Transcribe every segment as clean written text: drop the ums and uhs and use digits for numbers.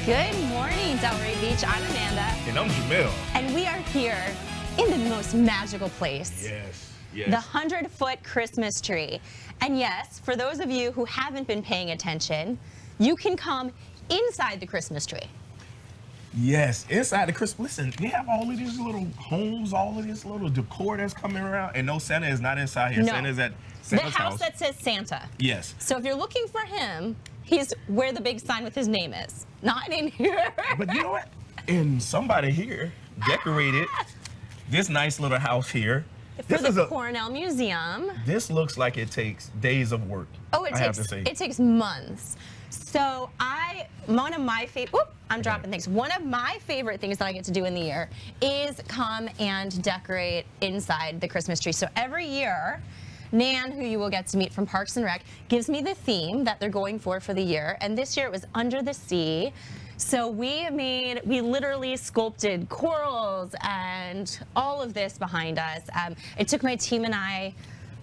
Good morning, Delray Beach. I'm Amanda. And I'm Jamil. And we are here in the most magical place. Yes. The 100-foot Christmas tree. And yes, for those of you who haven't been paying attention, you can come inside the Christmas tree. Yes, inside the Christmas. Listen, they have all of these little homes, all of this little decor that's coming around, and no, Santa is not inside here. No. Santa's at Santa's the house that says Santa. Yes. So if you're looking for him, he's where the big sign with his name is, not in here. But you know what? And somebody here decorated this nice little house here. For the Cornell Museum. This looks like it takes days of work. Oh, it takes months. So one of my favorite, One of my favorite things that I get to do in the year is come and decorate inside the Christmas tree. So every year, Nan, who you will get to meet from Parks and Rec, gives me the theme that they're going for the year. And this year it was Under the Sea. So we literally sculpted corals and all of this behind us. It took my team and I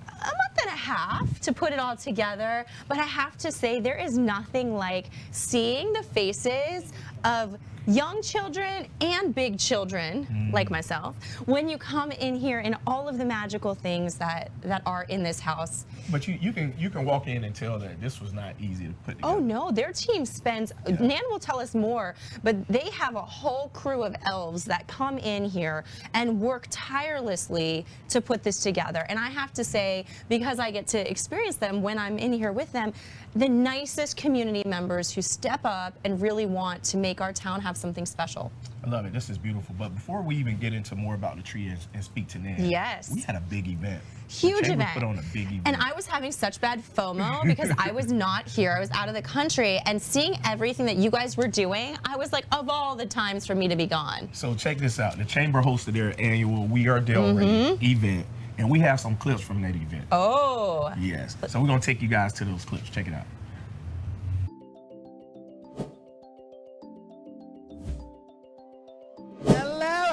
a month and a half to put it all together, but I have to say there is nothing like seeing the faces of young children and big children like myself when you come in here and all of the magical things that are in this house. But you can walk in and tell that this was not easy to put together. Oh no, their team spends, Nan will tell us more, but they have a whole crew of elves that come in here and work tirelessly to put this together. And I have to say, because I get to experience them when I'm in here with them, the nicest community members who step up and really want to make our town have something special. I love it. This is beautiful. But before we even get into more about the tree and speak to Nan, yes, we had a big event. Huge event. Put on a big event. And I was having such bad FOMO because I was not here. I was out of the country, and seeing everything that you guys were doing, I was like, of all the times for me to be gone. So check this out. The Chamber hosted their annual We Are Delray event, and we have some clips from that event. Oh. Yes. So we're going to take you guys to those clips. Check it out.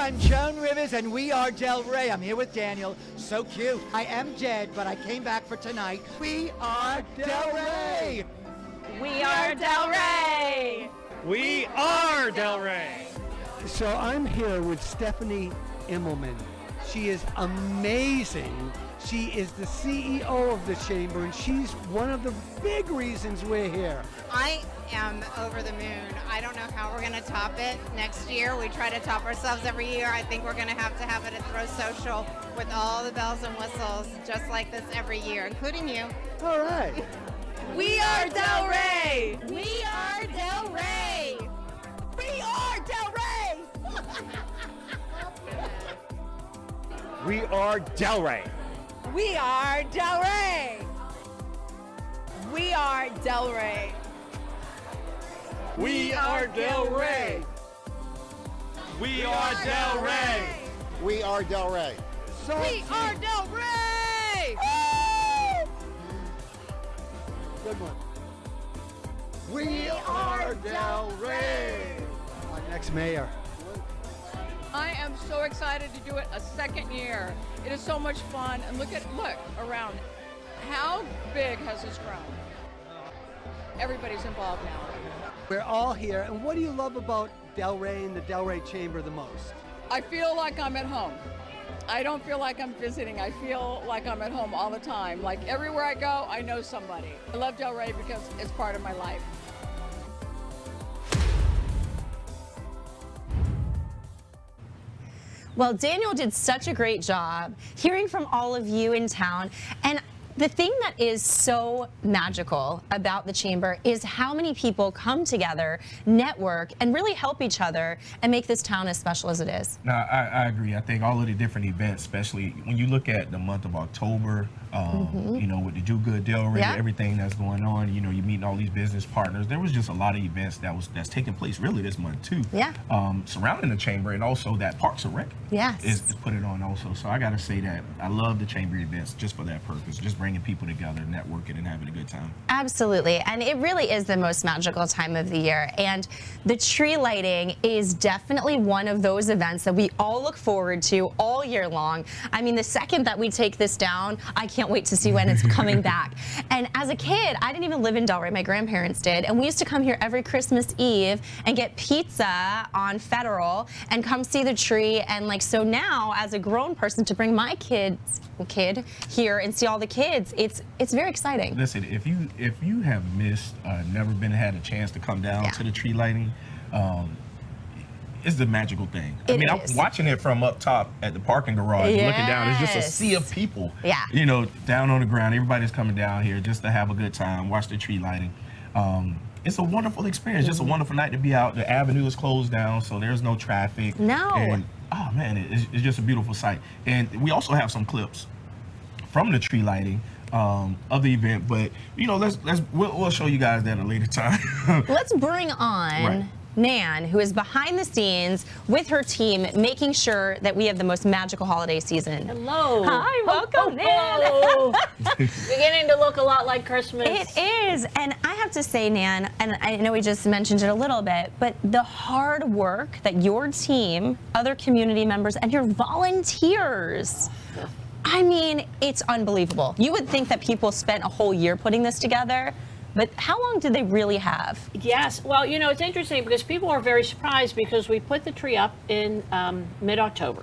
I'm Joan Rivers, and we are Delray. I'm here with Daniel. So cute. I am dead, but I came back for tonight. We are Delray. We are Delray. We are Delray. So I'm here with Stephanie Immelman. She is amazing. She is the CEO of the Chamber, and she's one of the big reasons we're here. I am over the moon. I don't know how we're going to top it next year. We try to top ourselves every year. I think we're going to have it at Throw Social with all the bells and whistles, just like this every year, including you. All right. We are Delray! We are Delray! We are Delray! We are Delray. We are Delray! We are Delray! We are Delray. We are Delray. We are Delray. So We are Delray! good one. We are Delray. Our next mayor. I am so excited to do it a second year. It is so much fun. And look around. How big has this grown? Everybody's involved now. We're all here, and what do you love about Delray and the Delray Chamber the most? I feel like I'm at home. I don't feel like I'm visiting. I feel like I'm at home all the time. Like everywhere I go, I know somebody. I love Delray because it's part of my life. Well, Daniel did such a great job hearing from all of you in town. And the thing that is so magical about the Chamber is how many people come together, network, and really help each other and make this town as special as it is. No, I agree. I think all of the different events, especially when you look at the month of October, you know, with the Do Good Delray, everything that's going on, you know, you're meeting all these business partners. There was just a lot of events that's taking place really this month too. Yeah. Surrounding the Chamber, and also that Parks and Rec is put it on also. So I got to say that I love the Chamber events just for that purpose, just bringing people together, networking, and having a good time. Absolutely, and it really is the most magical time of the year. And the tree lighting is definitely one of those events that we all look forward to all year long. I mean, the second that we take this down, I can't can't wait to see when it's coming back. And as a kid, I didn't even live in Delray. My grandparents did. And we used to come here every Christmas Eve and get pizza on Federal and come see the tree. And like, so now as a grown person to bring my kid here and see all the kids, it's very exciting. Listen, if you have missed, never had a chance to come down to the tree lighting, it's the magical thing. I mean, I'm watching it from up top at the parking garage, looking down. It's just a sea of people. Yeah. You know, down on the ground. Everybody's coming down here just to have a good time, watch the tree lighting. It's a wonderful experience. Just a wonderful night to be out. The avenue is closed down, so there's no traffic. No. And, oh man, it's just a beautiful sight. And we also have some clips from the tree lighting of the event, but you know, we'll show you guys that at a later time. Let's bring on Nan, who is behind the scenes with her team, making sure that we have the most magical holiday season. Hello. Hi, welcome, Nan. Beginning to look a lot like Christmas. It is, and I have to say, Nan, and I know we just mentioned it a little bit, but the hard work that your team, other community members, and your volunteers, I mean, it's unbelievable. You would think that people spent a whole year putting this together, but how long did they really have? Yes, well, you know, it's interesting because people are very surprised because we put the tree up in mid-October.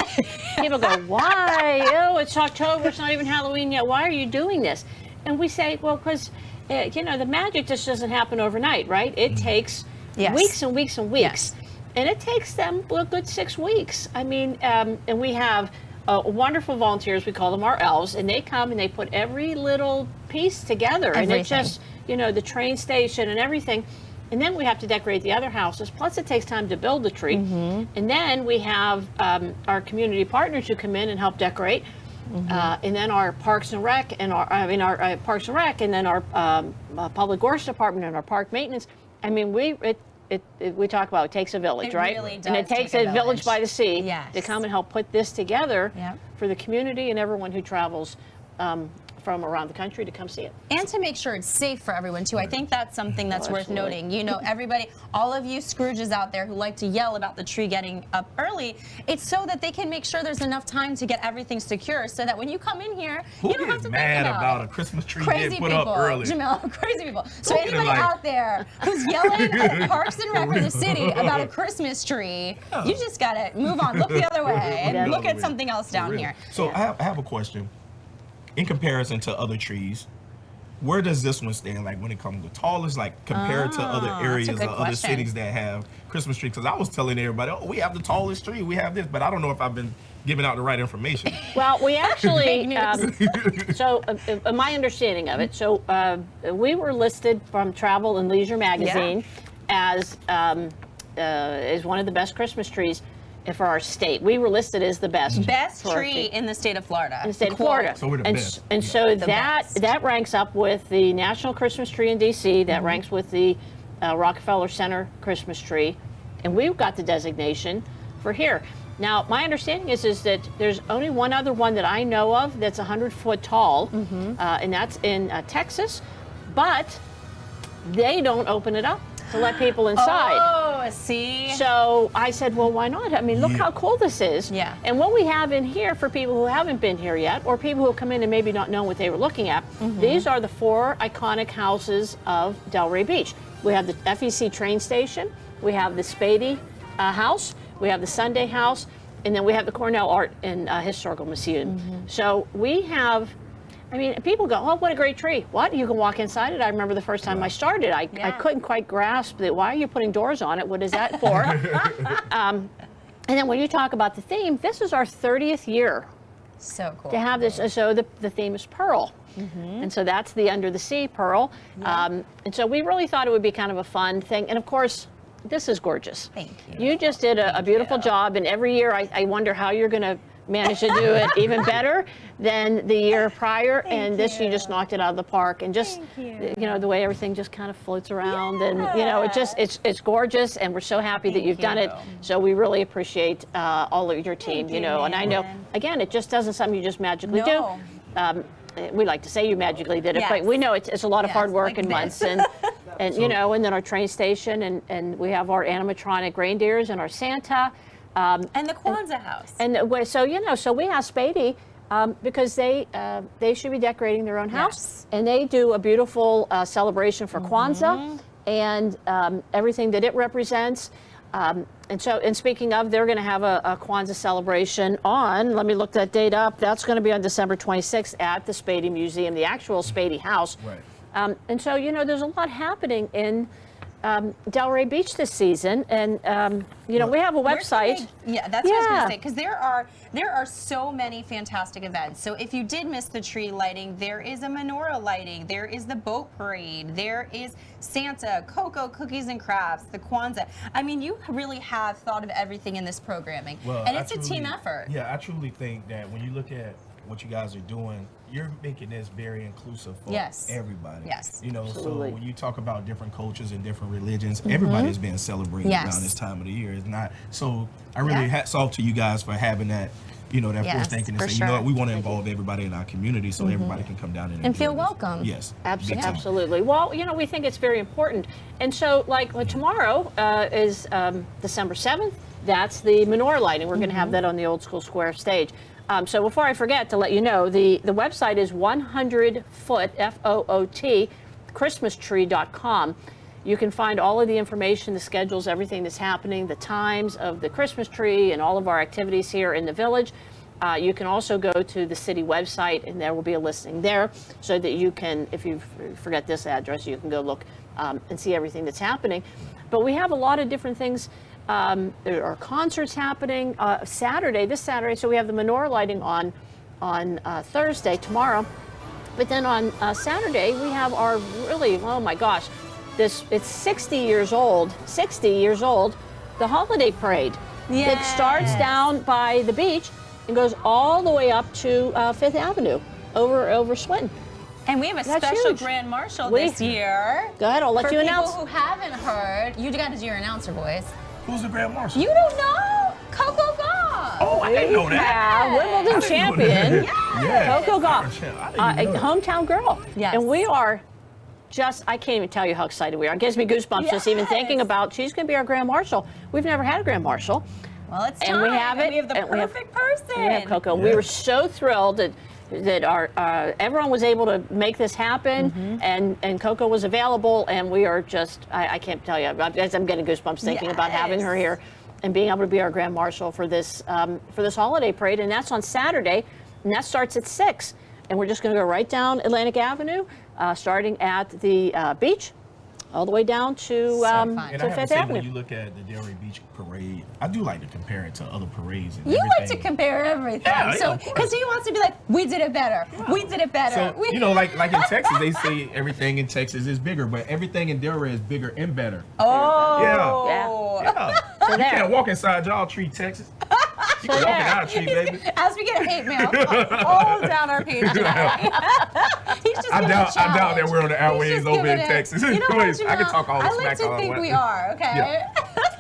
People go, why? Oh, it's October, it's not even Halloween yet. Why are you doing this? And we say, well, because, you know, the magic just doesn't happen overnight, right? It takes weeks and weeks and weeks. And it takes them a good 6 weeks. I mean, and we have wonderful volunteers, we call them our elves, and they come and they put every little piece together. And it just, you know, the train station and everything. And then we have to decorate the other houses. Plus it takes time to build the tree. And then we have our community partners who come in and help decorate. And then our Parks and Rec and our Parks and Rec, and then our Public Works Department and our park maintenance. I mean, we talk about it takes a village, right? Really does and it takes take a village by the sea to come and help put this together for the community and everyone who travels from around the country to come see it. And to make sure it's safe for everyone too. I think that's something that's worth noting. You know, everybody, all of you Scrooges out there who like to yell about the tree getting up early, it's so that they can make sure there's enough time to get everything secure so that when you come in here, you don't have to mad think about a Christmas tree crazy getting put people, up early. Jamel, crazy people. So anybody out there who's yelling at the Parks and Rec of the city about a Christmas tree, you just gotta move on, look the other way, and look at something else down here. So I have a question. In comparison to other trees, where does this one stand? Like when it comes to tallest, like compared to other areas or other cities that have Christmas trees? Because I was telling everybody, oh, we have the tallest tree, we have this, but I don't know if I've been giving out the right information. Well, we actually, my understanding of it, so we were listed from Travel and Leisure magazine as one of the best Christmas trees for our state. We were listed as the best tree in the state of Florida. In the state of Florida. So we're the best. And so that ranks up with the National Christmas Tree in DC, that ranks with the Rockefeller Center Christmas tree, and we've got the designation for here. Now, my understanding is that there's only one other one that I know of that's 100 foot tall, and that's in Texas, but they don't open it up to let people inside. Oh, see? So I said, well, why not? I mean, look how cool this is. Yeah. And what we have in here for people who haven't been here yet, or people who come in and maybe not know what they were looking at, these are the 4 iconic houses of Delray Beach. We have the FEC train station, we have the Spady house, we have the Sunday house, and then we have the Cornell Art and Historical Museum. So we have, I mean, people go, oh, what a great tree. What? You can walk inside it. I remember the first time I started, I couldn't quite grasp that. Why are you putting doors on it? What is that for? And then when you talk about the theme, this is our 30th year. So cool. To have this, so the theme is Pearl. And so that's the Under the Sea Pearl. And so we really thought it would be kind of a fun thing. And of course, this is gorgeous. Thank you. You just did a beautiful job. And every year I wonder how you're going to manage to do it even better than the year prior. And this, you just knocked it out of the park. And just, you know, the way everything just kind of floats around. And, you know, it's gorgeous. And we're so happy that you've done it. So we really appreciate all of your team, you know. And I know, again, it just doesn't something you just magically do. We like to say you magically did it, but we know it's a lot of hard work and months. And you know, and then our train station, and we have our animatronic reindeers and our Santa. And the Kwanzaa house. And so, you know, so we asked Spady, because they should be decorating their own house, Yes. and they do a beautiful celebration for Kwanzaa and everything that it represents. And speaking of, they're going to have a Kwanzaa celebration on, let me look that date up, that's going to be on December 26th at the Spady Museum, the actual Spady House. Right. And so, there's a lot happening in Delray Beach this season, and we have a website. Yeah, that's what I was going to say, because there are so many fantastic events. So if you did miss the tree lighting, there is a menorah lighting, there is the boat parade, there is Santa, cocoa, cookies and crafts, the Kwanzaa. I mean, you really have thought of everything in this programming, and it's a team effort. Yeah, I truly think that when you look at what you guys are doing, you're making this very inclusive for everybody. Yes. Absolutely. So when you talk about different cultures and different religions, everybody is being celebrated around this time of the year. It's not. So I really hats off to you guys for having that, that forward thinking and say, you know what, we want to involve everybody in our community so everybody can come down and feel this. welcome. Yes. Absolutely. Well, we think it's very important. And so, tomorrow is December 7th. That's the menorah lighting. We're going to have that on the Old School Square stage. So before I forget to let you know, the website is 100foot, FOOT, christmastree.com. You can find all of the information, the schedules, everything that's happening, the times of the Christmas tree and all of our activities here in the village. You can also go to the city website, and there will be a listing there so that you can, if you forget this address, you can go look and see everything that's happening. But we have a lot of different things. There are concerts happening this Saturday. So we have the menorah lighting on Thursday, tomorrow. But then on Saturday, we have our oh my gosh, it's 60 years old, the holiday parade. It starts down by the beach and goes all the way up to 5th Avenue over Swinton. And we have a special grand marshal this year. Go ahead, I'll let you announce. For people who haven't heard, you got to do your announcer voice. Who's the Grand Marshal? You don't know? Coco Gauff. Oh, I didn't know that. Wimbledon champion. Coco Gauff, hometown girl. Yes. And we are I can't even tell you how excited we are. It gives me goosebumps just even thinking about she's going to be our Grand Marshal. We've never had a Grand Marshal. Well, it's time. And we have it. We have the perfect person. We have Coco. We were so thrilled that our everyone was able to make this happen, and Coco was available, and we are just I can't tell you. I'm getting goosebumps thinking about having her here and being able to be our Grand Marshal for this holiday parade, and that's on Saturday, and that starts at 6, and we're just going to go right down Atlantic Avenue, starting at the beach, all the way down to And I have to 5th say, Avenue. when you look at the Delray Beach Parade, I do like to compare it to other parades. And You everything. like to compare everything. Yeah, so, because he wants to be like, we did it better. We did it better. So, like in Texas, they say everything in Texas is bigger, but everything in Delray is bigger and better. Oh. Yeah. So You there. can't walk inside y'all tree, Texas. You can walk in our tree, baby. As we get hate mail all down our page tonight. He's just I giving doubt a that we're on the He's airways just over in giving it- Texas. You know what, Anyways, I can Jamel? talk all the I like smack to all I think want. we are, okay?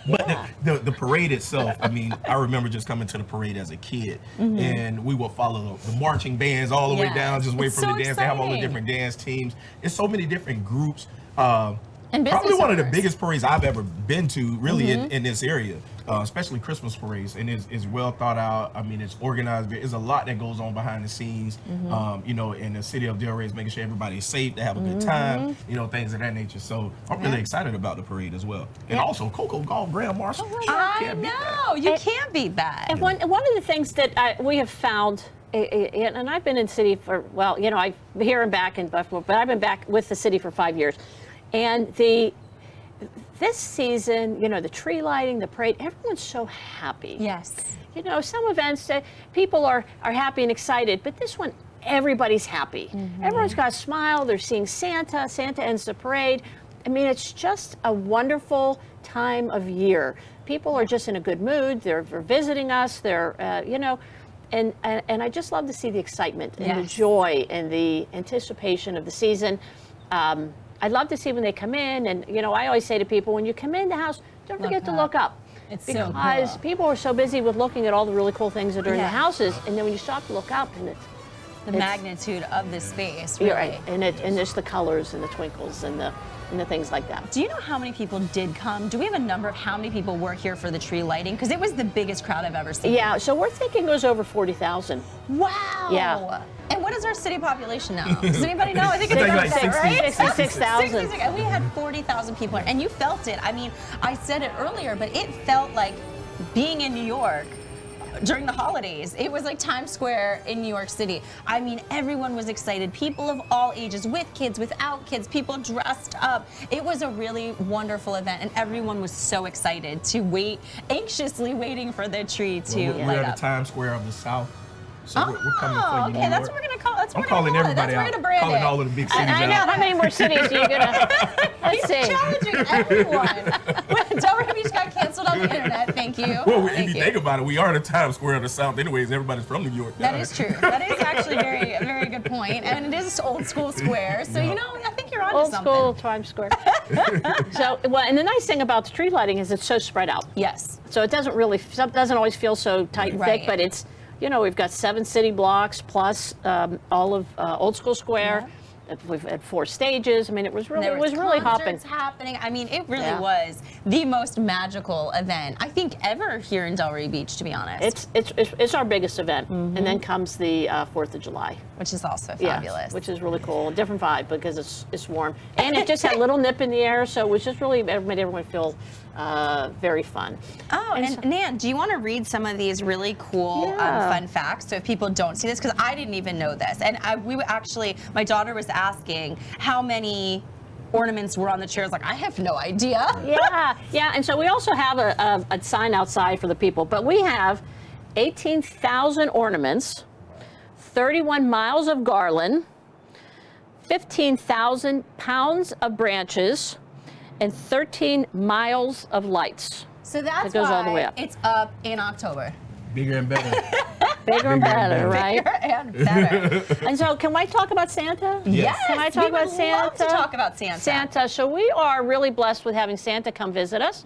But the parade itself, I mean, I remember just coming to the parade as a kid, and we would follow the marching bands all the way down, just wait It's for so the dance. They have all the exciting. different dance teams. It's so many different groups. And Probably one of the owners. biggest parades I've ever been to, really, in this area, especially Christmas parades. And it's well thought out. I mean, it's organized. There's a lot that goes on behind the scenes. In the city of Delray is making sure everybody's safe, they have a good time, things of that nature. So I'm really excited about the parade as well. And also, Coco Gauff, Grand Marshal. I know. You can't beat that. And one of the things that we have found, and I've been in the city for, I'm here and back in Buffalo, but I've been back with the city for 5 years. And this season, the tree lighting, the parade, everyone's so happy. Yes. Some events, people are happy and excited, but this one, everybody's happy. Everyone's got a smile. They're seeing Santa. Santa ends the parade. I mean, it's just a wonderful time of year. People are just in a good mood. They're visiting us. They're, and I just love to see the excitement and the joy and the anticipation of the season. I'd love to see when they come in, and I always say to people, when you come in the house, don't forget to look up. It's because so cool. people are so busy with looking at all the really cool things that are in the houses, and then when you stop to look up, and the magnitude of this space, you're really. right, and it's the colors and the twinkles and the and the things like that. Do you know how many people did come? Do we have a number of how many people were here for the tree lighting? Because it was the biggest crowd I've ever seen. Yeah, so we're thinking it was over 40,000. Wow. Yeah. And what is our city population now? Does anybody know? I think it's It's around like that, 60. right? 66,000. 66. And we had 40,000 people, and you felt it. I mean, I said it earlier, but it felt like being in New York during the holidays. It was like Times Square in New York City. I mean, everyone was excited. People of all ages, with kids, without kids, people dressed up. It was a really wonderful event, and everyone was so excited to wait, anxiously waiting for the tree to We're light at up. the Times Square of the South. So we're coming for you, okay, New that's York. what we're gonna call. That's what I'm we're calling gonna call it. everybody That's what out. we're gonna brand Calling it. all of the big cities I know. out. How many more cities are you gonna? Let's see. Challenging everyone. Delray Beach got canceled on the internet. Thank you. Well, if Thank you you. think about it, we are the Times Square of the South. Anyways, everybody's from New York. That is true. That is actually a very good point. And it is old school square. So, you know, I think you're onto Old something. school Times Square. So, well, and the nice thing about the tree lighting is it's so spread out. Yes. So it doesn't always feel so tight and Right. thick, but it's, you know, we've got 7 city blocks plus all of Old School Square. We've had 4 stages. I mean, it was really, There it was really hopping. concerts happening. I mean, it really Yeah. was the most magical event I think ever here in Delray Beach, to be honest. It's our biggest event, and then comes the 4th of July. Which is also Yeah, fabulous. which is really cool. A different vibe because it's warm, and it just had a little nip in the air, so it was just really made everyone feel very fun. Oh, and so- Nan, do you want to read some of these really cool Yeah. fun facts? So if people don't see this, because I didn't even know this, and my daughter was asking how many ornaments were on the chairs. Like, I have no idea. Yeah, and so we also have a sign outside for the people, but we have 18,000 ornaments, 31 miles of garland, 15,000 pounds of branches, and 13 miles of lights. So that's It goes why all the way up. it's up in October. Bigger and better. Bigger and better, right? Bigger and better. And so, can I talk about Santa? Yes, Can I talk we would about Santa? love to talk about Santa. Santa. So we are really blessed with having Santa come visit us.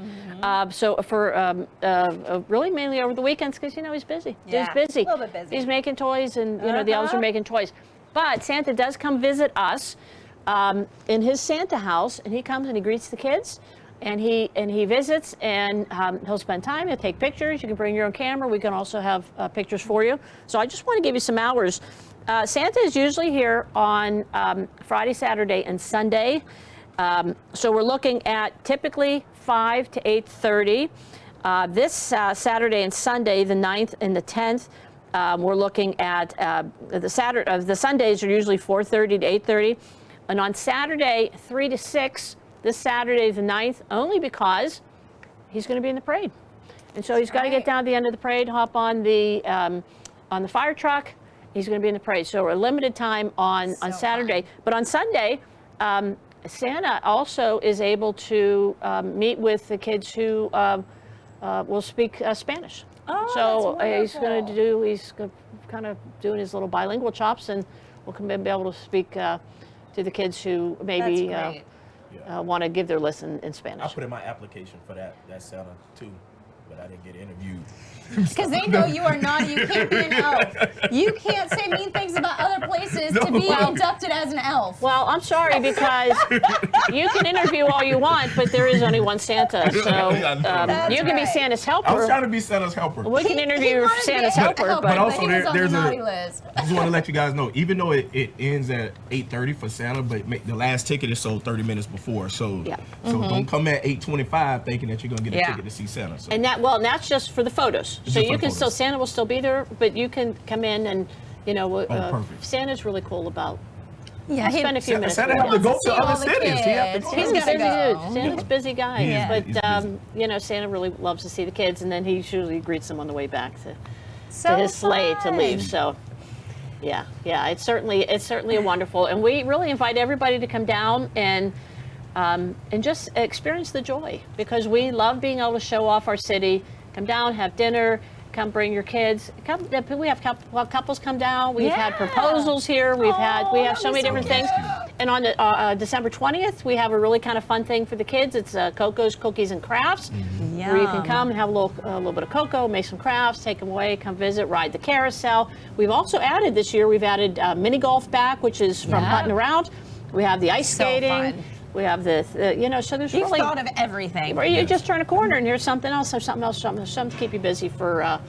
So for really mainly over the weekends, because you know he's busy. Yeah, He's busy. a little bit busy. He's making toys, and you know the elves are making toys. But Santa does come visit us in his Santa house, and he comes and he greets the kids. And he visits, and he'll spend time. He'll take pictures. You can bring your own camera. We can also have pictures for you. So I just want to give you some hours. Santa is usually here on Friday, Saturday, and Sunday. So we're looking at typically 5 to 8:30. This Saturday and Sunday, the 9th and the 10th, we're looking at the Sundays are usually 4:30 to 8:30, and on Saturday 3 to 6. This Saturday, the 9th, only because he's going to be in the parade. And so he's got to get down to the end of the parade, hop on the fire truck. He's going to be in the parade. So we're a limited time on Saturday. But on Sunday, Santa also is able to meet with the kids who will speak Spanish. Oh, so that's he's kind of doing his little bilingual chops, and we'll be able to speak to the kids who maybe That's great. want to give their lesson in Spanish. I put in my application for that Santa too, but I didn't get interviewed. Because they know you are naughty. You can't be an elf. You can't say mean things about other places to be inducted as an elf. Well, I'm sorry, because you can interview all you want, but there is only one Santa. So you can be Santa's helper. I was trying to be Santa's helper. We can interview wanted to be Santa's a helper, But also he was on there's the a. naughty list. I just want to let you guys know, even though it ends at 8:30 for Santa, but the last ticket is sold 30 minutes before. So don't come at 8:25 thinking that you're gonna get a ticket to see Santa. So. and that's just for the photos. It's So just for you the can still, photos. Santa will still be there, but you can come in and, you know, perfect. Santa's really cool about. Yeah, Spend a few minutes. Santa with have to him. go see to all other the cities. He have to kids. go. He's He's a gotta busy go. dude. Santa's a busy guy. He is. But He's busy. you know, Santa really loves to see the kids, and then he usually greets them on the way back to So his sleigh to fun. leave. So yeah, it's certainly a wonderful, and we really invite everybody to come down and just experience the joy, because we love being able to show off our city. Come down, have dinner. Come bring your kids. We have couples come down. We've had proposals here. We have so many different things. And on December 20th, we have a really kind of fun thing for the kids. It's Coco's Cookies and Crafts, where you can come and have a little bit of cocoa, make some crafts, take them away, come visit, ride the carousel. We've also added this year, mini golf back, which is from putting around. We have the ice skating. fun. We have this, so there's You've really thought of everything. Where you just turn a corner and here's something else, there's something else, something to keep you busy for.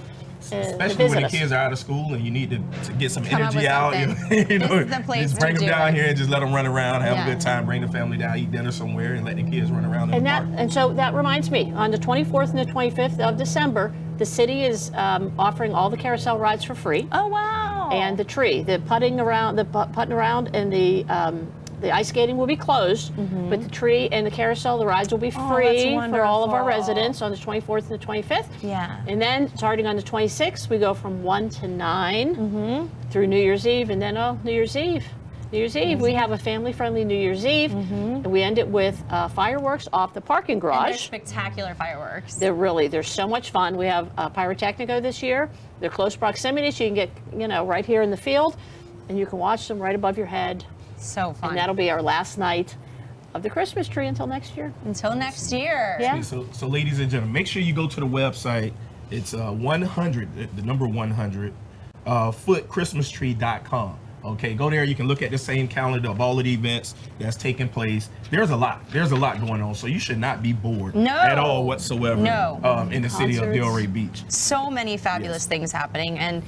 Especially when the kids are out of school and you need to get some Come up energy with out. something. You know, This is the place just bring to them do down it. here and just let them run around, have Yeah. a good time, bring the family down, eat dinner somewhere, and let the kids run around in the park. And so that reminds me, on the 24th and the 25th of December, the city is offering all the carousel rides for free. Oh wow! And the tree, the putting around, and the ice skating will be closed, but the tree and the carousel, the rides will be free for all of our wonderful. residents on the 24th and the 25th. Yeah. And then starting on the 26th, we go from 1 to 9 through New Year's Eve, and then New Year's Eve. New Year's Eve, we have a family-friendly New Year's Eve, and we end it with fireworks off the parking And they're garage. spectacular fireworks. They're so much fun. We have Pyrotechnico this year. They're close proximity, so you can get, right here in the field, and you can watch them right above your head. So fun. And that'll be our last night of the Christmas tree until next year. Until next year. Yeah. So ladies and gentlemen, make sure you go to the website. It's 100, the number 100, footchristmastree.com. Okay, go there. You can look at the same calendar of all of the events that's taking place. There's a lot going on, so you should not be bored at all whatsoever. No. In the city of Concerts. Delray Beach. So many fabulous things happening, and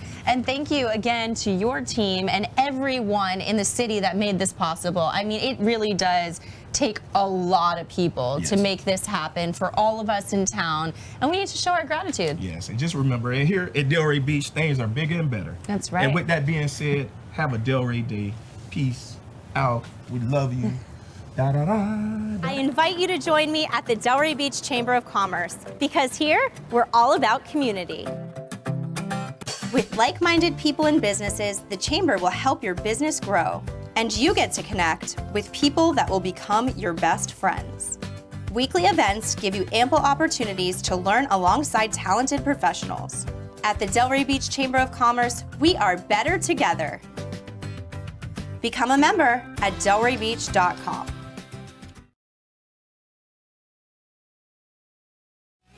thank you again to your team and everyone in the city that made this possible. I mean, it really does take a lot of people to make this happen for all of us in town, and we need to show our gratitude. Yes, and just remember, here at Delray Beach, things are bigger and better. That's right. And with that being said, have a Delray day. Peace out. We love you. Da, da, da. I invite you to join me at the Delray Beach Chamber of Commerce, because here we're all about community. With like-minded people and businesses, the Chamber will help your business grow, and you get to connect with people that will become your best friends. Weekly events give you ample opportunities to learn alongside talented professionals. At the Delray Beach Chamber of Commerce, we are better together. Become a member at delraybeach.com.